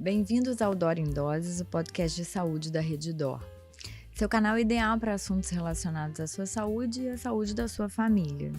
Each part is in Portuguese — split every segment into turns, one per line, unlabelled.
Bem-vindos ao Dor em Doses, o podcast de saúde da Rede Dor. Seu canal ideal para assuntos relacionados à sua saúde e à saúde da sua família.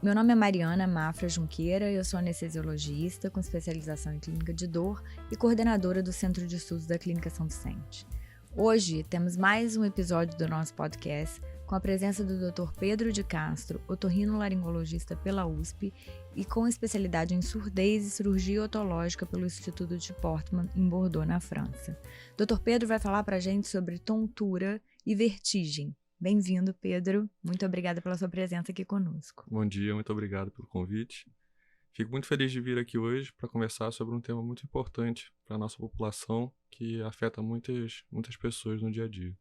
Meu nome é Mariana Mafra Junqueira, eu sou anestesiologista com especialização em clínica de dor e coordenadora do Centro de Estudos da Clínica São Vicente. Hoje temos mais um episódio do nosso podcast com a presença do Dr. Pedro de Castro, otorrinolaringologista pela USP e com especialidade em surdez e cirurgia otológica pelo Instituto de Portman, em Bordeaux, na França. Dr. Pedro vai falar para a gente sobre tontura e vertigem. Bem-vindo, Pedro. Muito obrigada pela sua presença aqui conosco.
Bom dia, muito obrigado pelo convite. Fico muito feliz de vir aqui hoje para conversar sobre um tema muito importante para a nossa população, que afeta muitas pessoas no dia a dia.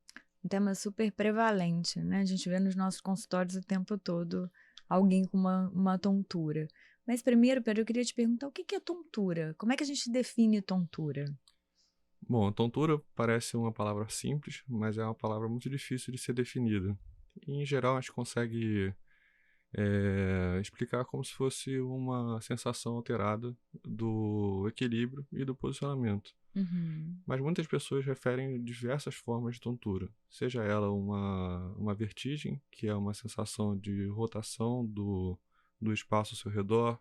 Um tema super prevalente, né? A gente vê nos nossos consultórios o tempo todo alguém com uma tontura. Mas primeiro, Pedro, eu queria te perguntar o que é tontura? Como é que a gente define tontura?
Bom, a tontura parece uma palavra simples, mas é uma palavra muito difícil de ser definida. E, em geral, a gente consegue explicar como se fosse uma sensação alterada do equilíbrio e do posicionamento. Mas muitas pessoas referem diversas formas de tontura, seja ela uma vertigem, que é uma sensação de rotação do espaço ao seu redor.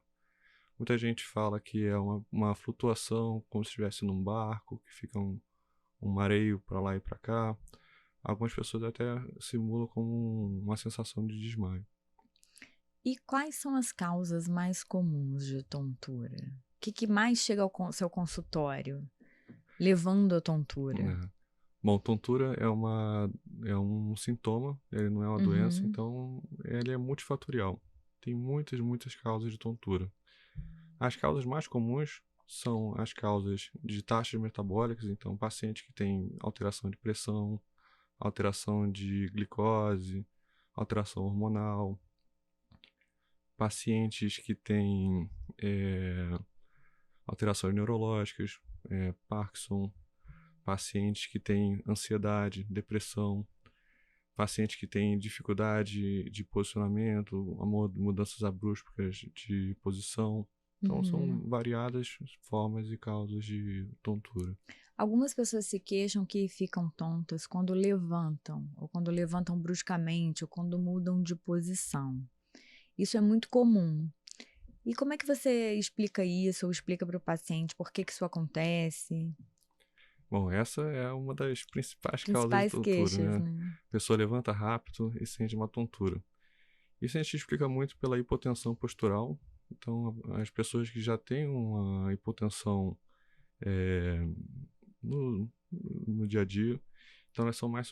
Muita gente fala que é uma flutuação, como se estivesse num barco, que fica um mareio para lá e para cá. Algumas pessoas até simulam como uma sensação de desmaio.
E quais são as causas mais comuns de tontura? O que mais chega ao seu consultório levando a tontura?
Bom, tontura é um sintoma, ele não é uma doença, então ele é multifatorial. Tem muitas causas de tontura. As causas mais comuns são as causas de taxas metabólicas, então paciente que tem alteração de pressão, alteração de glicose, alteração hormonal, pacientes que têm alterações neurológicas, Parkinson, pacientes que têm ansiedade, depressão, pacientes que têm dificuldade de posicionamento, mudanças abruptas de posição. Então, são variadas formas e causas de tontura.
Algumas pessoas se queixam que ficam tontas quando levantam, ou quando levantam bruscamente, ou quando mudam de posição. Isso é muito comum. E como é que você explica isso, ou explica para o paciente por que isso acontece?
Bom, essa é uma das principais causas de tontura,
queixas,
né? A pessoa levanta rápido e sente uma tontura. Isso a gente explica muito pela hipotensão postural. Então, as pessoas que já têm uma hipotensão no dia a dia, então elas são mais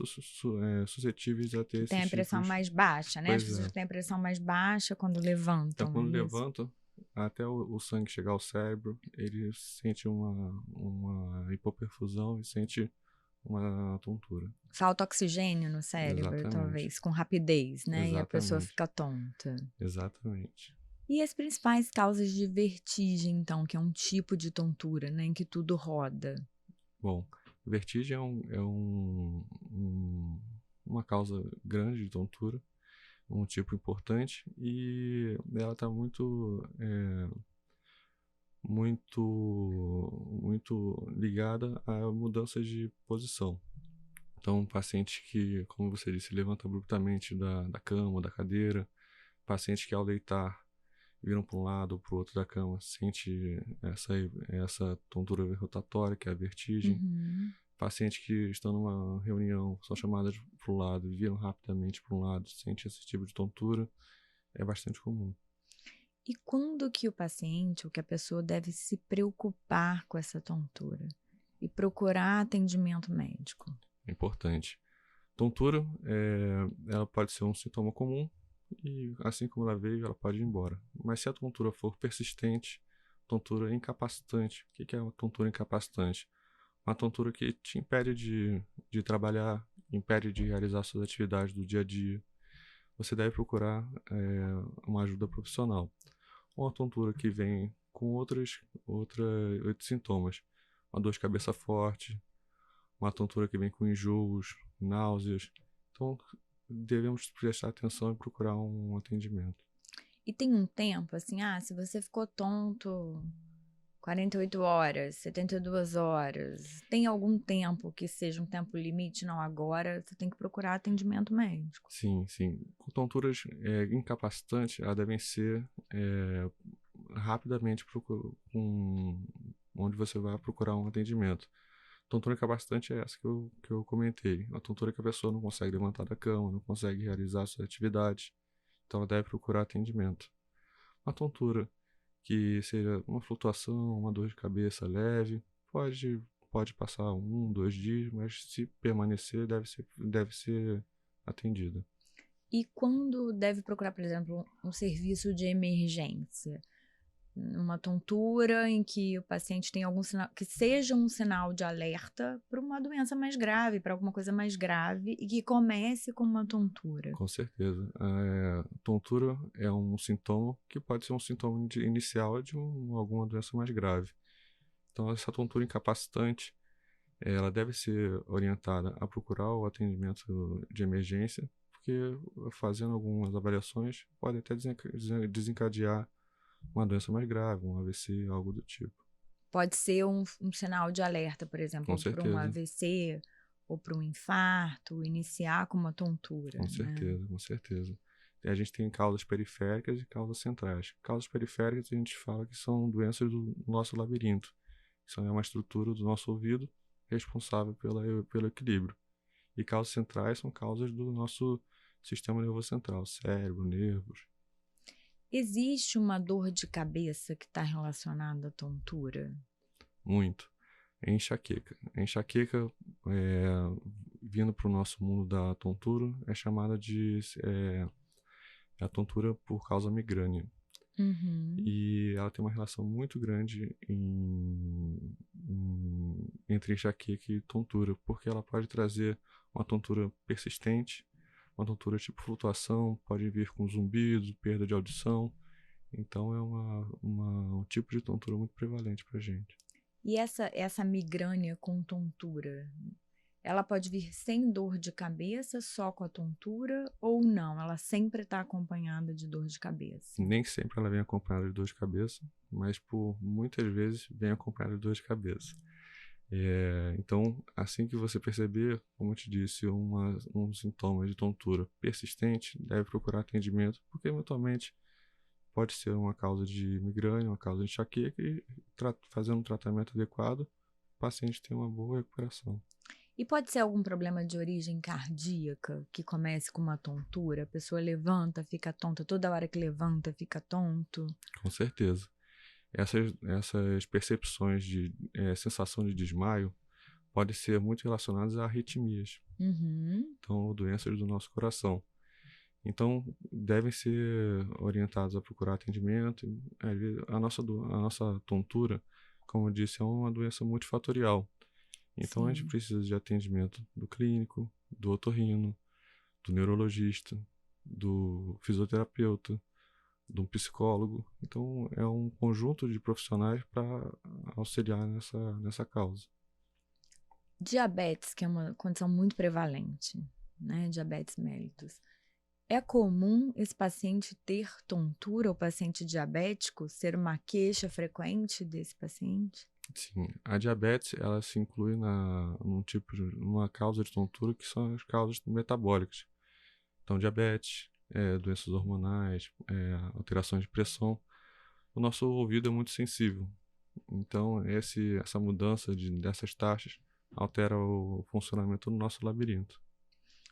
suscetíveis a ter esses
tem a pressão
tipos...
mais baixa, né? As
Pois
pessoas
é.
que têm a pressão mais baixa quando levantam.
Então, quando levantam, até o sangue chegar ao cérebro, ele sente uma hipoperfusão e sente uma tontura.
Falta oxigênio no cérebro,
Exatamente.
Talvez, com rapidez, né?
Exatamente.
E a pessoa fica tonta.
Exatamente.
E as principais causas de vertigem, então, que é um tipo de tontura, né? Em que tudo roda.
Bom, vertigem é uma causa grande de tontura, um tipo importante, e ela está muito ligada a mudanças de posição. Então, paciente que, como você disse, levanta abruptamente da cama ou da cadeira, paciente que ao deitar viram para um lado ou para o outro da cama, sente essa tontura rotatória, que é a vertigem. Pacientes que estão numa reunião, são chamadas para o lado, viram rapidamente para um lado, sente esse tipo de tontura, é bastante comum.
E quando que o paciente ou que a pessoa deve se preocupar com essa tontura e procurar atendimento médico?
É importante. Tontura, ela pode ser um sintoma comum e assim como ela veio, ela pode ir embora. Mas se a tontura for persistente, tontura incapacitante. O que é uma tontura incapacitante? Uma tontura que te impede de trabalhar, impede de realizar suas atividades do dia a dia. Você deve procurar uma ajuda profissional. Uma tontura que vem com outros sintomas. Uma dor de cabeça forte, uma tontura que vem com enjoos, náuseas. Então, devemos prestar atenção e procurar um atendimento.
E tem um tempo, assim, se você ficou tonto 48 horas, 72 horas. Tem algum tempo que seja um tempo limite? Não, agora você tem que procurar atendimento médico.
Sim, sim. Com tonturas incapacitantes, elas devem ser rapidamente onde você vai procurar um atendimento. Tontura incapacitante é essa que eu comentei. A tontura que a pessoa não consegue levantar da cama, não consegue realizar suas atividades. Então, ela deve procurar atendimento. Uma tontura que seja uma flutuação, uma dor de cabeça leve, pode passar 1, 2 dias, mas se permanecer, deve ser atendida.
E quando deve procurar, por exemplo, um serviço de emergência? Uma tontura em que o paciente tem algum sinal, que seja um sinal de alerta para uma doença mais grave, para alguma coisa mais grave, e que comece com uma tontura.
Com certeza. A tontura é um sintoma que pode ser um sintoma inicial de alguma doença mais grave. Então, essa tontura incapacitante, ela deve ser orientada a procurar o atendimento de emergência, porque fazendo algumas avaliações pode até desencadear uma doença mais grave, um AVC, algo do tipo.
Pode ser um sinal de alerta, por exemplo,
Com
para um
certeza.
AVC ou para um infarto, iniciar com uma tontura.
Com certeza, com certeza. E a gente tem causas periféricas e causas centrais. Causas periféricas a gente fala que são doenças do nosso labirinto. Isso é uma estrutura do nosso ouvido responsável pelo equilíbrio. E causas centrais são causas do nosso sistema nervoso central, cérebro, nervos.
Existe uma dor de cabeça que está relacionada à tontura?
Muito. É enxaqueca. A enxaqueca, vindo para o nosso mundo da tontura, é chamada de a tontura por causa migrânea.
Uhum.
E ela tem uma relação muito grande entre enxaqueca e tontura, porque ela pode trazer uma tontura persistente, uma tontura tipo flutuação, pode vir com zumbido, perda de audição. Então é um tipo de tontura muito prevalente para a gente.
E essa migrânia com tontura, ela pode vir sem dor de cabeça, só com a tontura, ou não? Ela sempre está acompanhada de dor de cabeça?
Nem sempre ela vem acompanhada de dor de cabeça, mas por muitas vezes vem acompanhada de dor de cabeça. Então, assim que você perceber, como eu te disse, um sintoma de tontura persistente, deve procurar atendimento, porque eventualmente pode ser uma causa de migrânia, uma causa de enxaqueca, e fazendo um tratamento adequado, o paciente tem uma boa recuperação.
E pode ser algum problema de origem cardíaca que comece com uma tontura? A pessoa levanta, fica tonta, toda hora que levanta, fica tonto?
Com certeza. Essas percepções de sensação de desmaio podem ser muito relacionadas a arritmias.
Uhum.
Então, doenças do nosso coração. Então, devem ser orientados a procurar atendimento. A nossa tontura, como eu disse, é uma doença multifatorial. Então, a gente precisa de atendimento do clínico, do otorrino, do neurologista, do fisioterapeuta, de um psicólogo. Então, é um conjunto de profissionais para auxiliar nessa causa.
Diabetes, que é uma condição muito prevalente, né? Diabetes mellitus. É comum esse paciente ter tontura, o paciente diabético, ser uma queixa frequente desse paciente?
Sim, a diabetes, ela se inclui numa causa de tontura que são as causas metabólicas. Então, diabetes, doenças hormonais, alterações de pressão. O nosso ouvido é muito sensível. Então, essa mudança dessas taxas altera o funcionamento do nosso labirinto.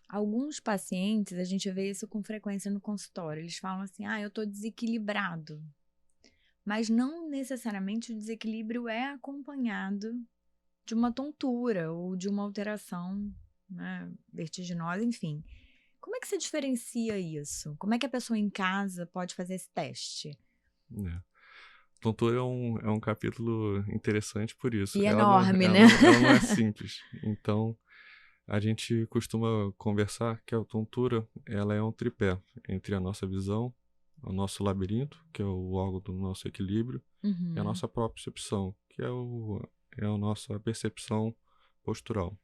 Alguns pacientes, a gente vê isso com frequência no consultório, eles falam assim, eu tô desequilibrado. Mas não necessariamente o desequilíbrio é acompanhado de uma tontura ou de uma alteração, né, vertiginosa, enfim. Como é que você diferencia isso? Como é que a pessoa em casa pode fazer esse teste?
Tontura é um capítulo interessante por isso.
E
ela
enorme, né?
Ela não é simples. Então, a gente costuma conversar que a tontura ela é um tripé entre a nossa visão, o nosso labirinto, que é o órgão do nosso equilíbrio, e a nossa percepção, que é a nossa percepção postural.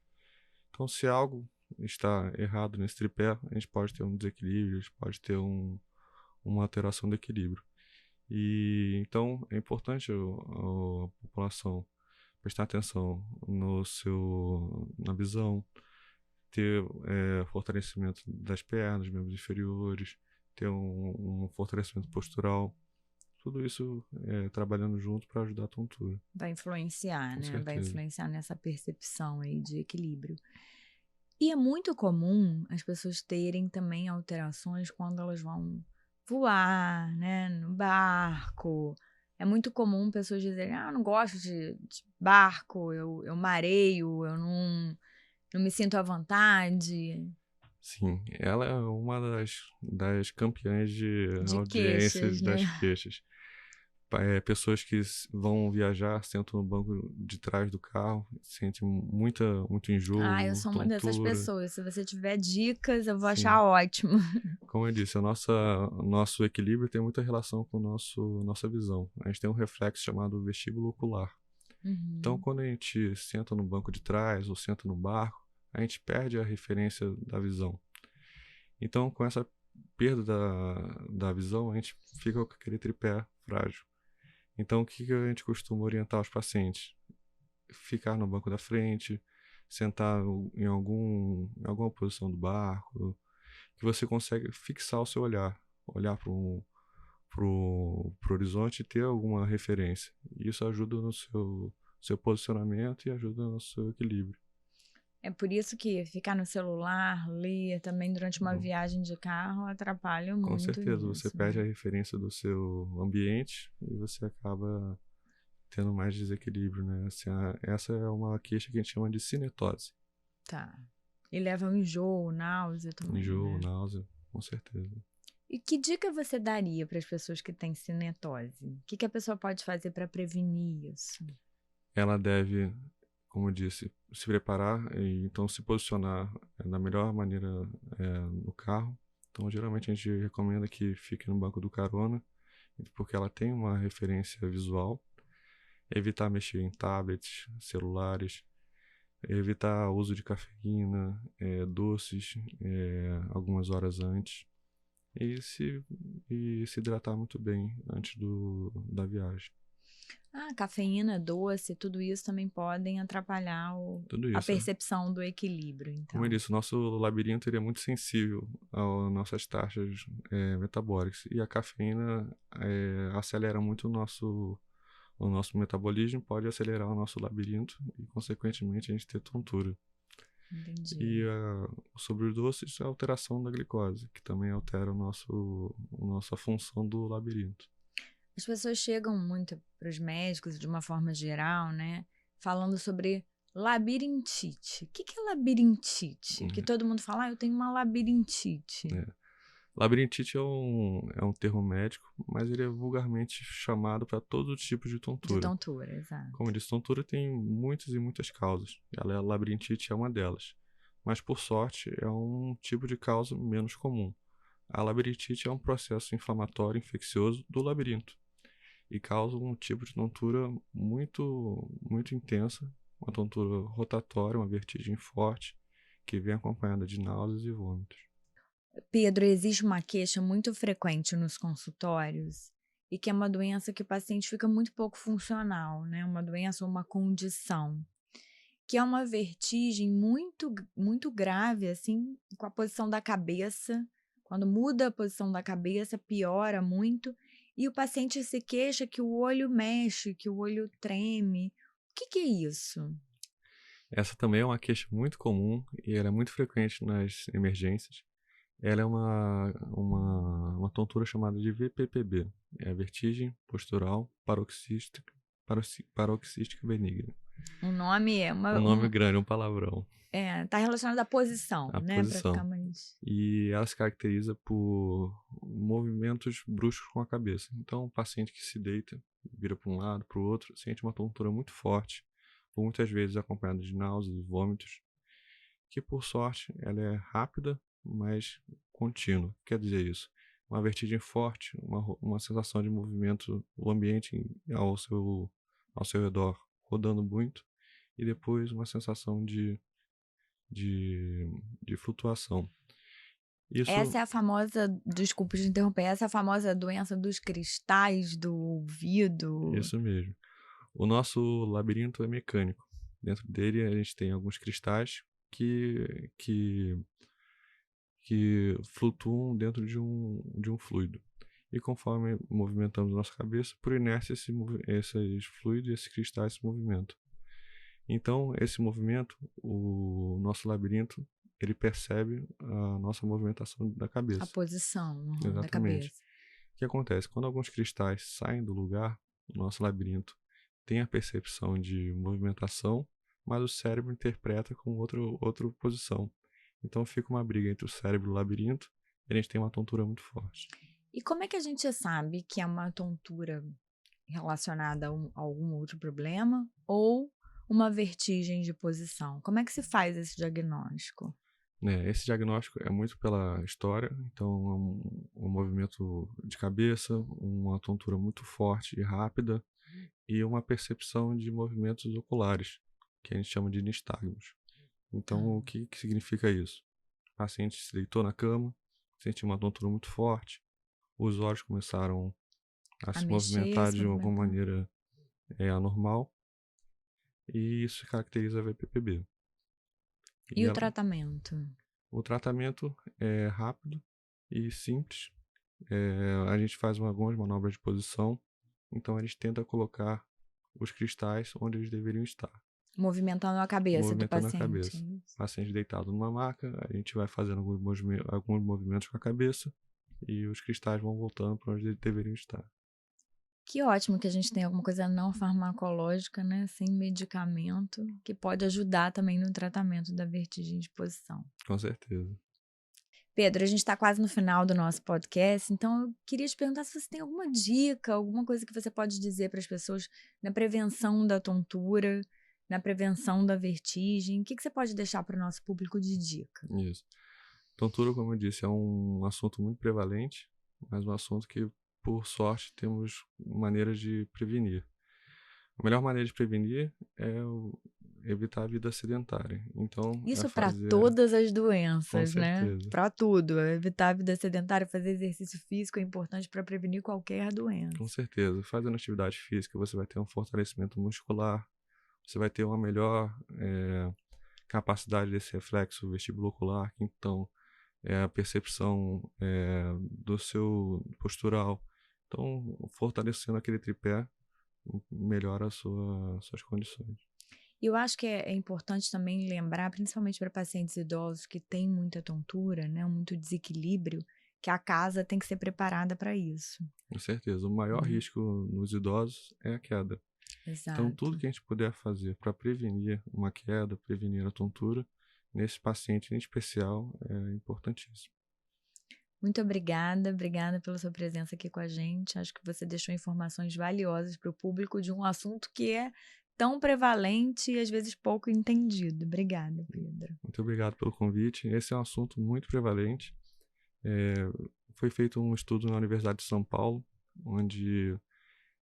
Então, se algo está errado nesse tripé, a gente pode ter um desequilíbrio, a gente pode ter uma alteração do equilíbrio. E então é importante a população prestar atenção na visão, ter fortalecimento das pernas, membros inferiores, ter um fortalecimento postural. Tudo isso trabalhando junto para ajudar a tontura.
Vai influenciar,
Com
né? Vai
certeza.
influenciar nessa percepção aí de equilíbrio. E é muito comum as pessoas terem também alterações quando elas vão voar, né, no barco. É muito comum pessoas dizerem: "Ah, eu não gosto de barco, eu mareio, eu não me sinto à vontade",
Sim, ela é uma das campeãs de
de
audiência
queixas, né.
das queixas. Pessoas que vão viajar, sentam no banco de trás do carro, sentem muito
Ah, eu
enjoo,
sou uma dessas
tontura.
pessoas. Se você tiver dicas, eu vou
Sim.
achar ótimo.
Como eu disse, o nosso equilíbrio tem muita relação com nossa visão. A gente tem um reflexo chamado vestíbulo ocular. Então,
Uhum.
quando a gente senta no banco de trás ou senta no barco, a gente perde a referência da visão. Então, com essa perda da visão, a gente fica com aquele tripé frágil. Então, o que a gente costuma orientar os pacientes? Ficar no banco da frente, sentar em alguma posição do barco, que você consegue fixar o seu olhar pro horizonte e ter alguma referência. E isso ajuda no seu posicionamento e ajuda no seu equilíbrio.
É por isso que ficar no celular, ler também durante uma
Uhum.
viagem de carro atrapalha
Com
muito
certeza, você
nisso,
perde
né.
a referência do seu ambiente e você acaba tendo mais desequilíbrio, né? Assim, essa é uma queixa que a gente chama de cinetose.
Tá. E leva ao enjoo, náusea também,
Enjoo,
né.
náusea, com certeza.
E que dica você daria para as pessoas que têm cinetose? O que que a pessoa pode fazer para prevenir isso?
Ela deve, como eu disse, se preparar e então se posicionar da melhor maneira no carro. Então, geralmente a gente recomenda que fique no banco do carona, porque ela tem uma referência visual. Evitar mexer em tablets, celulares, evitar o uso de cafeína, doces, algumas horas antes. E se hidratar muito bem antes da viagem.
Ah, cafeína, doce, tudo isso também podem atrapalhar
Tudo
a
isso.
percepção do equilíbrio,
Como eu
então.
disse, o nosso labirinto ele é muito sensível às nossas taxas metabólicas. E a cafeína acelera muito o nosso metabolismo, pode acelerar o nosso labirinto e, consequentemente, a gente ter tontura. E
Entendi.
sobre os doces, a alteração da glicose, que também altera a nossa função do labirinto.
As pessoas chegam muito para os médicos, de uma forma geral, né, falando sobre labirintite. O que que é labirintite? Que
Uhum.
todo mundo fala: "Ah, eu tenho uma labirintite",
É. Labirintite é um termo médico, mas ele é vulgarmente chamado para todo tipo de
de
tontura.
tontura,
Como eu
exato.
disse, tontura tem muitas e muitas causas. A labirintite é uma delas. Mas, por sorte, é um tipo de causa menos comum. A labirintite é um processo inflamatório infeccioso do labirinto e causa um tipo de tontura muito, muito intensa, uma tontura rotatória, uma vertigem forte, que vem acompanhada de náuseas e vômitos.
Pedro, existe uma queixa muito frequente nos consultórios e que é uma doença que o paciente fica muito pouco funcional, né, uma doença ou uma condição, que é uma vertigem muito grave, assim, com a posição da cabeça. Quando muda a posição da cabeça, piora muito, e o paciente se queixa que o olho mexe, que o olho treme. O que que é isso?
Essa também é uma queixa muito comum e ela é muito frequente nas emergências. Ela é uma tontura chamada de VPPB, é vertigem postural paroxística benigna.
O nome é
Um nome grande, um palavrão,
tá relacionado à posição,
a
né, para ficar
posição.
mais.
E ela se caracteriza por movimentos bruscos com a cabeça. Então, o paciente que se deita, vira para um lado, para o outro, sente uma tontura muito forte, por muitas vezes acompanhada de náuseas e vômitos, que por sorte ela é rápida, mas contínua. Quer dizer isso? Uma vertigem forte, uma sensação de movimento, o ambiente ao seu redor rodando muito, e depois uma sensação de flutuação. Isso,
Essa é a famosa, desculpa te interromper, essa é a famosa doença dos cristais do ouvido.
isso mesmo. O nosso labirinto é mecânico. Dentro dele a gente tem alguns cristais que flutuam dentro de um fluido. E conforme movimentamos a nossa cabeça, por inércia, esses fluidos e esses cristais se movimentam. Então, esse movimento, o nosso labirinto, ele percebe a nossa movimentação da cabeça.
A posição da
Exatamente.
cabeça.
O que acontece? Quando alguns cristais saem do lugar, o nosso labirinto tem a percepção de movimentação, mas o cérebro interpreta com outra posição. Então fica uma briga entre o cérebro e o labirinto, e a gente tem uma tontura muito forte.
E como é que a gente sabe que é uma tontura relacionada a algum outro problema ou uma vertigem de posição? Como é que se faz esse diagnóstico?
Esse diagnóstico é muito pela história, então é um movimento de cabeça, uma tontura muito forte e rápida e uma percepção de movimentos oculares, que a gente chama de nistagmos. Então, o que significa isso? O paciente se deitou na cama, sentiu uma tontura muito forte, os olhos começaram a se movimentar de alguma maneira anormal, e isso caracteriza a VPPB.
E o tratamento?
O tratamento é rápido e simples. A gente faz algumas manobras de posição, então a gente tenta colocar os cristais onde eles deveriam estar.
Movimentando a cabeça do paciente.
Movimentando a cabeça. O paciente deitado numa maca, a gente vai fazendo alguns movimentos com a cabeça e os cristais vão voltando para onde eles deveriam estar.
Que ótimo que a gente tem alguma coisa não farmacológica, né? Sem medicamento, que pode ajudar também no tratamento da vertigem de posição.
Com certeza.
Pedro, a gente está quase no final do nosso podcast, então eu queria te perguntar se você tem alguma dica, alguma coisa que você pode dizer para as pessoas na prevenção da tontura, na prevenção da vertigem. O que você pode deixar para o nosso público de dica?
Isso. Tontura, como eu disse, é um assunto muito prevalente, mas um assunto que, por sorte, temos maneiras de prevenir. A melhor maneira de prevenir é evitar a vida sedentária. Então,
isso para todas as doenças, né?
certeza.
Para tudo. Evitar a vida sedentária, fazer exercício físico é importante para prevenir qualquer doença.
Com certeza. Fazendo atividade física, você vai ter um fortalecimento muscular, você vai ter uma melhor capacidade desse reflexo vestibulocular, que então é a percepção do seu postural. Então, fortalecendo aquele tripé, melhora suas condições.
Eu acho que é importante também lembrar, principalmente para pacientes idosos que têm muita tontura, né, muito desequilíbrio, que a casa tem que ser preparada para isso.
Com certeza. O maior risco nos idosos é a queda.
Exato.
Então, tudo que a gente puder fazer para prevenir uma queda, prevenir a tontura, nesse paciente em especial, é importantíssimo.
Muito obrigada pela sua presença aqui com a gente. Acho que você deixou informações valiosas para o público de um assunto que é tão prevalente e às vezes pouco entendido. Obrigada, Pedro.
Muito obrigado pelo convite. Esse é um assunto muito prevalente. Foi feito um estudo na Universidade de São Paulo, onde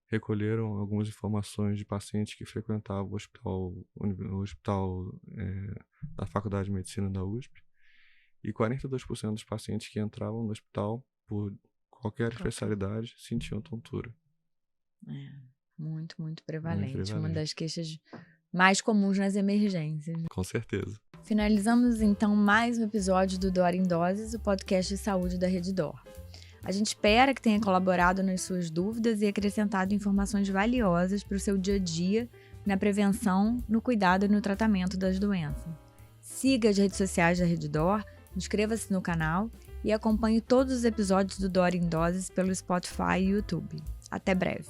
recolheram algumas informações de pacientes que frequentavam o hospital da Faculdade de Medicina da USP. E 42% dos pacientes que entravam no hospital por qualquer especialidade sentiam tontura.
Muito prevalente. Uma das queixas mais comuns nas emergências.
Com certeza.
Finalizamos então mais um episódio do Dor em Doses, o podcast de saúde da Rede Dor. A gente espera que tenha colaborado nas suas dúvidas e acrescentado informações valiosas para o seu dia a dia na prevenção, no cuidado e no tratamento das doenças. Siga as redes sociais da Rede Dor, inscreva-se no canal e acompanhe todos os episódios do Dor em Doses pelo Spotify e YouTube. Até breve!